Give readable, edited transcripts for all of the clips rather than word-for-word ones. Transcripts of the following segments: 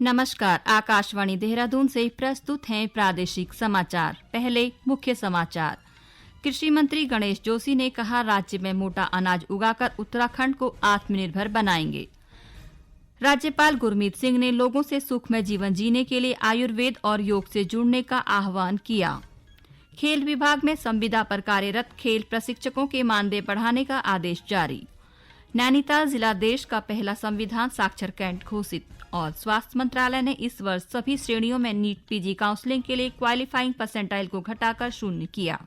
नमस्कार, आकाशवाणी देहरादून से प्रस्तुत हैं प्रादेशिक समाचार। पहले मुख्य समाचार। कृषि मंत्री गणेश जोशी ने कहा, राज्य में मोटा अनाज उगाकर उत्तराखंड को आत्मनिर्भर बनाएंगे। राज्यपाल गुरमीत सिंह ने लोगों से सुखमय जीवन जीने के लिए आयुर्वेद और योग से जुड़ने का आह्वान किया। खेल विभाग में संविदा पर कार्यरत खेल प्रशिक्षकों के मानदेय बढ़ाने का आदेश जारी। नैनीताल जिला देश का पहला संविधान साक्षर कैंट घोषित। और स्वास्थ्य मंत्रालय ने इस वर्ष सभी श्रेणियों में नीट पीजी काउंसलिंग के लिए क्वालिफाइंग परसेंटाइल को घटाकर 0 किया।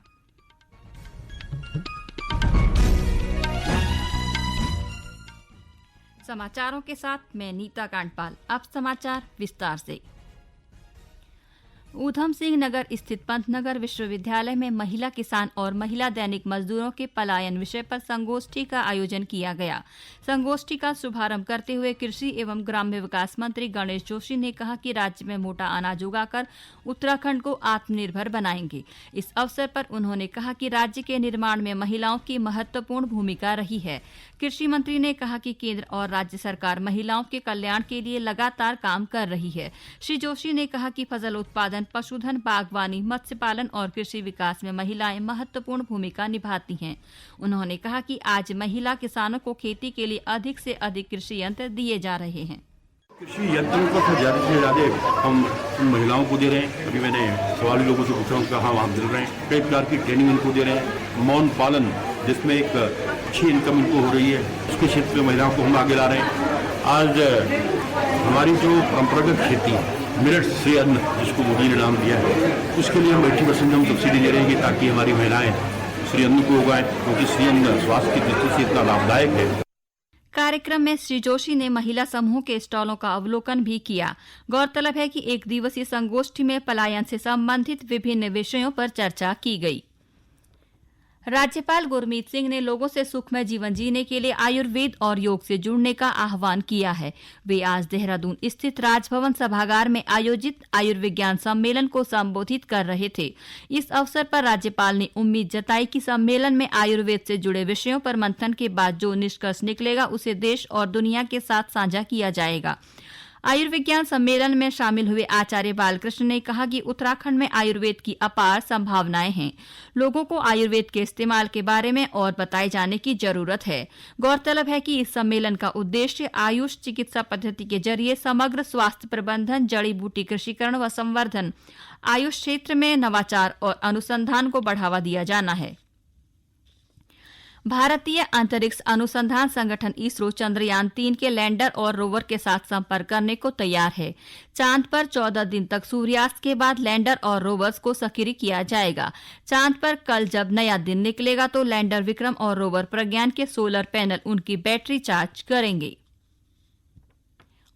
समाचारों के साथ मैं नीता कांडपाल। अब समाचार विस्तार से। ऊधम सिंह नगर स्थित पंतनगर विश्वविद्यालय में महिला किसान और महिला दैनिक मजदूरों के पलायन विषय पर संगोष्ठी का आयोजन किया गया। संगोष्ठी का शुभारंभ करते हुए कृषि एवं ग्राम्य विकास मंत्री गणेश जोशी ने कहा कि राज्य में मोटा अनाज उगाकर उत्तराखंड को आत्मनिर्भर बनाएंगे। इस अवसर पर उन्होंने कहा कि राज्य के निर्माण में महिलाओं की महत्वपूर्ण भूमिका रही है। कृषि मंत्री ने कहा कि केंद्र और राज्य सरकार महिलाओं के कल्याण के लिए लगातार काम कर रही है। श्री जोशी ने कहा कि फसल उत्पादन, पशुधन, बागवानी, मत्स्य पालन और कृषि विकास में महिलाएं महत्वपूर्ण भूमिका निभाती हैं। उन्होंने कहा कि आज महिला किसानों को खेती के लिए अधिक से अधिक कृषि यंत्र दिए जा रहे हैं। कृषि यंत्रों को ज़्यादा से ज़्यादा हम महिलाओं को दे रहे हैं। अभी मैंने सवाल लोगों से पूछा, उनका हाँ वहाँ मिल रहे हैं। कई प्रकार की ट्रेनिंग इनको दे रहे हैं। मौन पालन, जिसमें एक अच्छी इनकम इनको हो रही है, उसके क्षेत्र में महिलाओं को हम आगे ला रहे हैं। आज हमारी जो परंपरागत खेती है, मिलेट से अन्न, जिसको मोदी ने नाम दिया है, उसके लिए हम 80% हम सब्सिडी दे रहे हैं ताकि हमारी महिलाएं श्री अन्न को उगाएं, क्योंकि श्री अन्न स्वास्थ्य की दृष्टि से इतना लाभदायक है। कार्यक्रम में श्री जोशी ने महिला समूह के स्टॉलों का अवलोकन भी किया। गौरतलब है कि एक दिवसीय संगोष्ठी में पलायन से संबंधित विभिन्न विषयों पर चर्चा की गई। राज्यपाल गुरमीत सिंह ने लोगों से सुखमय जीवन जीने के लिए आयुर्वेद और योग से जुड़ने का आह्वान किया है। वे आज देहरादून स्थित राजभवन सभागार में आयोजित आयुर्विज्ञान सम्मेलन को संबोधित कर रहे थे। इस अवसर पर राज्यपाल ने उम्मीद जताई कि सम्मेलन में आयुर्वेद से जुड़े विषयों पर मंथन के बाद जो निष्कर्ष निकलेगा उसे देश और दुनिया के साथ साझा किया जाएगा। आयुर्विज्ञान सम्मेलन में शामिल हुए आचार्य बालकृष्ण ने कहा कि उत्तराखंड में आयुर्वेद की अपार संभावनाएं हैं। लोगों को आयुर्वेद के इस्तेमाल के बारे में और बताए जाने की जरूरत है। गौरतलब है कि इस सम्मेलन का उद्देश्य आयुष चिकित्सा पद्धति के जरिए समग्र स्वास्थ्य प्रबंधन, जड़ी बूटी कृषिकरण व संवर्धन, आयुष क्षेत्र में नवाचार और अनुसंधान को बढ़ावा दिया जाना है। भारतीय अंतरिक्ष अनुसंधान संगठन इसरो चंद्रयान 3 के लैंडर और रोवर के साथ संपर्क करने को तैयार है। चांद पर 14 दिन तक सूर्यास्त के बाद लैंडर और रोवर्स को सक्रिय किया जाएगा। चांद पर कल जब नया दिन निकलेगा तो लैंडर विक्रम और रोवर प्रज्ञान के सोलर पैनल उनकी बैटरी चार्ज करेंगे।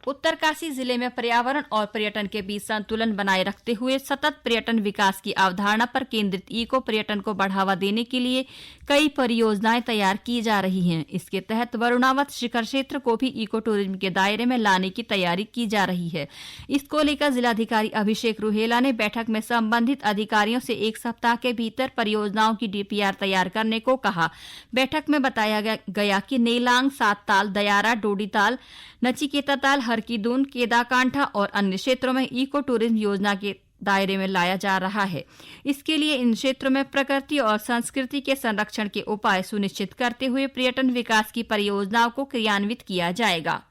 उत्तरकाशी जिले में पर्यावरण और पर्यटन के बीच संतुलन बनाए रखते हुए सतत पर्यटन विकास की अवधारणा पर केंद्रित इको पर्यटन को बढ़ावा देने के लिए कई परियोजनाएं तैयार की जा रही हैं। इसके तहत वरुणावत शिखर क्षेत्र को भी इको टूरिज्म के दायरे में लाने की तैयारी की जा रही है। इसको लेकर जिलाधिकारी अभिषेक रुहेला ने बैठक में संबंधित अधिकारियों से 1 सप्ताह के भीतर परियोजनाओं की डीपीआर तैयार करने को कहा। बैठक में बताया गया कि नेलांग, सातताल, दयारा, डोडीताल, नचिकेताताल, हरकीदून, केदाकांठा और अन्य क्षेत्रों में इको टूरिज्म योजना के दायरे में लाया जा रहा है। इसके लिए इन क्षेत्रों में प्रकृति और संस्कृति के संरक्षण के उपाय सुनिश्चित करते हुए पर्यटन विकास की परियोजनाओं को क्रियान्वित किया जाएगा।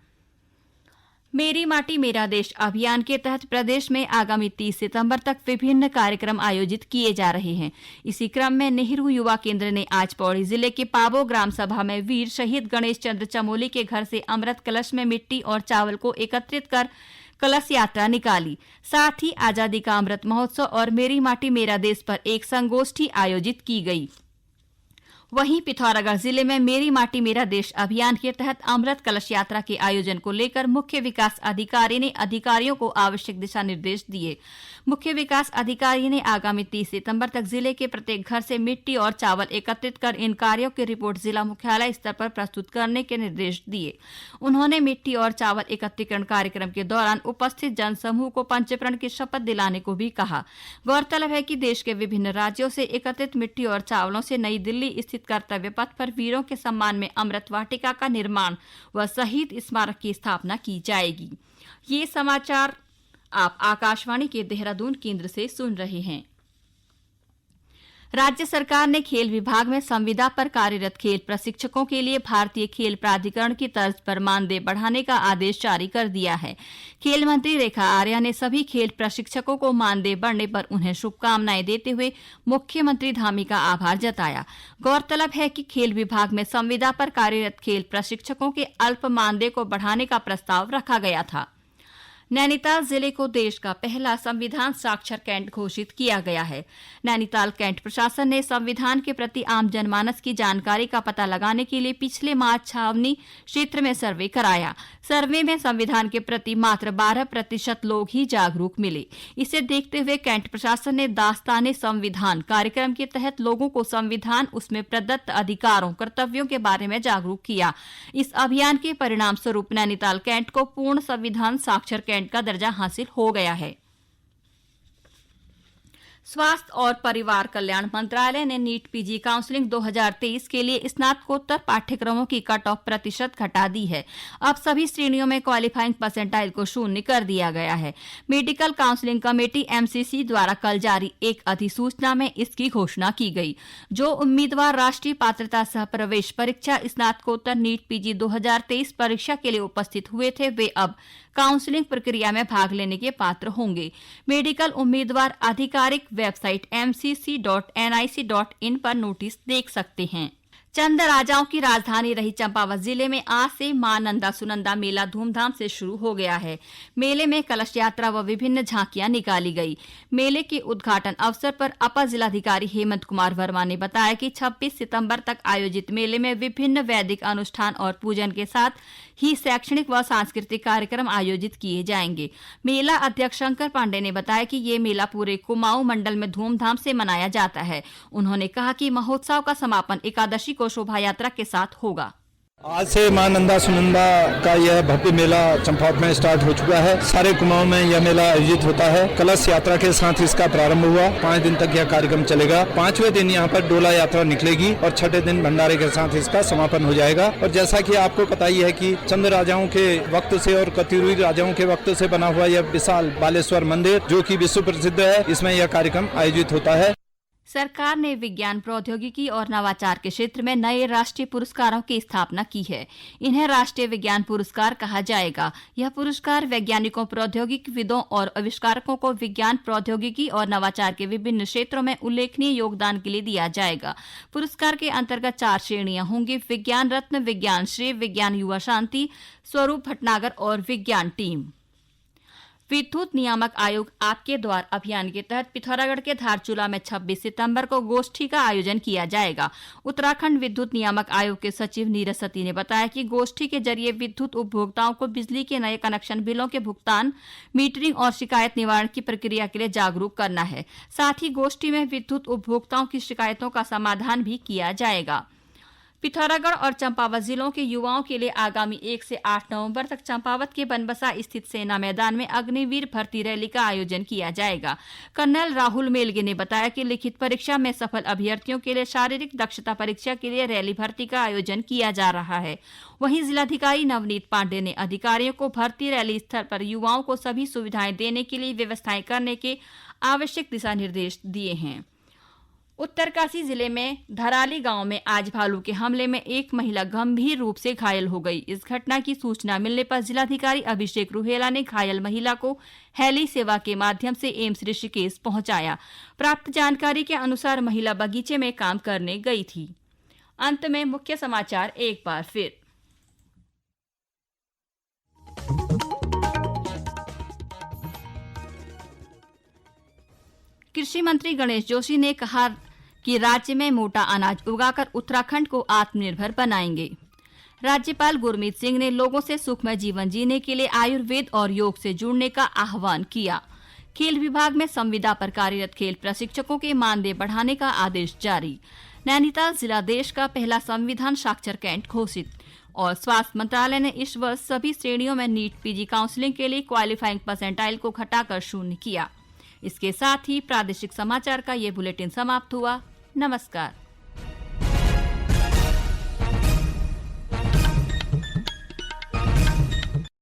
मेरी माटी मेरा देश अभियान के तहत प्रदेश में आगामी 30 सितंबर तक विभिन्न कार्यक्रम आयोजित किए जा रहे हैं। इसी क्रम में नेहरू युवा केंद्र ने आज पौड़ी जिले के पाबो ग्राम सभा में वीर शहीद गणेश चंद्र चमोली के घर से अमृत कलश में मिट्टी और चावल को एकत्रित कर कलश यात्रा निकाली। साथ ही आजादी का अमृत महोत्सव और मेरी माटी मेरा देश पर एक संगोष्ठी आयोजित की गई। वहीं पिथौरागढ़ जिले में मेरी माटी मेरा देश अभियान के तहत अमृत कलश यात्रा के आयोजन को लेकर मुख्य विकास अधिकारी ने अधिकारियों को आवश्यक दिशा निर्देश दिए। मुख्य विकास अधिकारी ने आगामी 30 सितंबर तक जिले के प्रत्येक घर से मिट्टी और चावल एकत्रित कर इन कार्यों की रिपोर्ट जिला मुख्यालय स्तर पर प्रस्तुत करने के निर्देश दिए। उन्होंने मिट्टी और चावल एकत्रीकरण कार्यक्रम के दौरान उपस्थित जनसमूह को पंचप्रण की शपथ दिलाने को भी कहा। गौरतलब है कि देश के विभिन्न राज्यों से एकत्रित मिट्टी और चावलों से नई दिल्ली स्थित स्थित कर्तव्य पथ पर वीरों के सम्मान में अमृत वाटिका का निर्माण व शहीद स्मारक की स्थापना की जाएगी। ये समाचार आप आकाशवाणी के देहरादून केंद्र से सुन रहे हैं। राज्य सरकार ने खेल विभाग में संविदा पर कार्यरत खेल प्रशिक्षकों के लिए भारतीय खेल प्राधिकरण की तर्ज पर मानदेय बढ़ाने का आदेश जारी कर दिया है। खेल मंत्री रेखा आर्या ने सभी खेल प्रशिक्षकों को मानदेय बढ़ने पर उन्हें शुभकामनाएं देते हुए मुख्यमंत्री धामी का आभार जताया। गौरतलब है कि खेल विभाग में संविदा पर कार्यरत खेल प्रशिक्षकों के अल्प मानदेय को बढ़ाने का प्रस्ताव रखा गया था। नैनीताल जिले को देश का पहला संविधान साक्षर कैंट घोषित किया गया है। नैनीताल कैंट प्रशासन ने संविधान के प्रति आम जनमानस की जानकारी का पता लगाने के लिए पिछले माह छावनी क्षेत्र में सर्वे कराया। सर्वे में संविधान के प्रति मात्र 12% लोग ही जागरूक मिले। इसे देखते हुए कैंट प्रशासन ने दास्ताने संविधान कार्यक्रम के तहत लोगों को संविधान, उसमें प्रदत्त अधिकारों, कर्तव्यों के बारे में जागरूक किया। इस अभियान के परिणाम स्वरूप नैनीताल कैंट को पूर्ण संविधान साक्षर कैंट का दर्जा हासिल हो गया है। स्वास्थ्य और परिवार कल्याण मंत्रालय ने नीट पीजी काउंसलिंग 2023 के लिए स्नातकोत्तर पाठ्यक्रमों की कट ऑफ प्रतिशत घटा दी है। अब सभी श्रेणियों में क्वालिफाइंग परसेंटाइल को 0 कर दिया गया है। मेडिकल काउंसलिंग कमेटी MCC द्वारा कल जारी एक अधिसूचना में इसकी घोषणा की गई। जो उम्मीदवार राष्ट्रीय पात्रता सह प्रवेश परीक्षा स्नातकोत्तर नीट पीजी 2023 परीक्षा के लिए उपस्थित हुए थे, वे अब काउंसलिंग प्रक्रिया में भाग लेने के पात्र होंगे। मेडिकल उम्मीदवार आधिकारिक वेबसाइट mcc.nic.in पर नोटिस देख सकते हैं। चंद राजाओं की राजधानी रही चंपावत जिले में आज से मां नंदा सुनंदा मेला धूमधाम से शुरू हो गया है। मेले में कलश यात्रा व विभिन्न झांकियां निकाली गई। मेले के उद्घाटन अवसर पर अपर जिलाधिकारी हेमंत कुमार वर्मा ने बताया कि 26 सितंबर तक आयोजित मेले में विभिन्न वैदिक अनुष्ठान और पूजन के साथ ही शैक्षणिक व सांस्कृतिक कार्यक्रम आयोजित किए जाएंगे। मेला अध्यक्ष शंकर पांडे ने बताया कि ये मेला पूरे कुमाऊं मंडल में धूमधाम से मनाया जाता है। उन्होंने कहा कि महोत्सव का समापन एकादशी को शोभा यात्रा के साथ होगा। आज से मां नंदा सुनंदा का यह भव्य मेला चंपावत में स्टार्ट हो चुका है। सारे कुमाऊं में यह मेला आयोजित होता है। कलश यात्रा के साथ इसका प्रारंभ हुआ। 5 दिन तक यह कार्यक्रम चलेगा। 5वें दिन यहाँ पर डोला यात्रा निकलेगी और 6ठे दिन भंडारे के साथ इसका समापन हो जाएगा। और जैसा कि आपको पता ही है कि चंद राजाओं के वक्त से और कतिरुई राजाओं के वक्त से बना हुआ यह विशाल बालेश्वर मंदिर जो कि विश्व प्रसिद्ध है, इसमें यह कार्यक्रम आयोजित होता है। सरकार ने विज्ञान, प्रौद्योगिकी और नवाचार के क्षेत्र में नए राष्ट्रीय पुरस्कारों की स्थापना की है। इन्हें राष्ट्रीय विज्ञान पुरस्कार कहा जाएगा। यह पुरस्कार वैज्ञानिकों, प्रौद्योगिकीविदों और आविष्कारकों को विज्ञान, प्रौद्योगिकी और नवाचार के विभिन्न क्षेत्रों में उल्लेखनीय योगदान के लिए दिया जाएगा। पुरस्कार के अंतर्गत 4 श्रेणियां होंगी: विज्ञान रत्न, विज्ञान श्रेय, विज्ञान युवा शांति, स्वरूप भटनागर और विज्ञान टीम। विद्युत नियामक आयोग आपके द्वार अभियान के तहत पिथौरागढ़ के धारचूला में 26 सितंबर को गोष्ठी का आयोजन किया जाएगा। उत्तराखंड विद्युत नियामक आयोग के सचिव नीरज सती ने बताया कि गोष्ठी के जरिए विद्युत उपभोक्ताओं को बिजली के नए कनेक्शन बिलों के भुगतान, मीटरिंग और शिकायत निवारण की प्रक्रिया के लिए जागरूक करना है। साथ ही गोष्ठी में विद्युत उपभोक्ताओं की शिकायतों का समाधान भी किया जाएगा। पिथौरागढ़ और चंपावत जिलों के युवाओं के लिए आगामी 1 से 8 नवंबर तक चंपावत के बनबसा स्थित सेना मैदान में अग्निवीर भर्ती रैली का आयोजन किया जाएगा। कर्नल राहुल मेलगे ने बताया कि लिखित परीक्षा में सफल अभ्यर्थियों के लिए शारीरिक दक्षता परीक्षा के लिए रैली भर्ती का आयोजन किया जा रहा है। वहीं जिलाधिकारी नवनीत पांडे ने अधिकारियों को भर्ती रैली स्थल पर युवाओं को सभी सुविधाएं देने के लिए व्यवस्थाएं करने के आवश्यक दिशा निर्देश दिए हैं। उत्तरकाशी जिले में धराली गांव में आज भालू के हमले में एक महिला गंभीर रूप से घायल हो गई। इस घटना की सूचना मिलने पर जिलाधिकारी अभिषेक रुहेला ने घायल महिला को हेली सेवा के माध्यम से एम्स ऋषिकेश पहुंचाया। प्राप्त जानकारी के अनुसार महिला बगीचे में काम करने गई थी। अंत में मुख्य समाचार एक बार फिर। कृषि मंत्री गणेश जोशी ने कहा कि राज्य में मोटा अनाज उगाकर उत्तराखंड को आत्मनिर्भर बनाएंगे। राज्यपाल गुरमीत सिंह ने लोगों से सुखमय जीवन जीने के लिए आयुर्वेद और योग से जुड़ने का आह्वान किया। खेल विभाग में संविदा पर कार्यरत खेल प्रशिक्षकों के मानदेय बढ़ाने का आदेश जारी। नैनीताल जिला देश का पहला संविधान साक्षर कैंट घोषित। और स्वास्थ्य मंत्रालय ने इस वर्ष सभी श्रेणियों में नीट पीजी काउंसलिंग के लिए क्वालिफाइंग परसेंटाइल को घटाकर 0 किया। इसके साथ ही प्रादेशिक समाचार का ये बुलेटिन समाप्त हुआ। नमस्कार।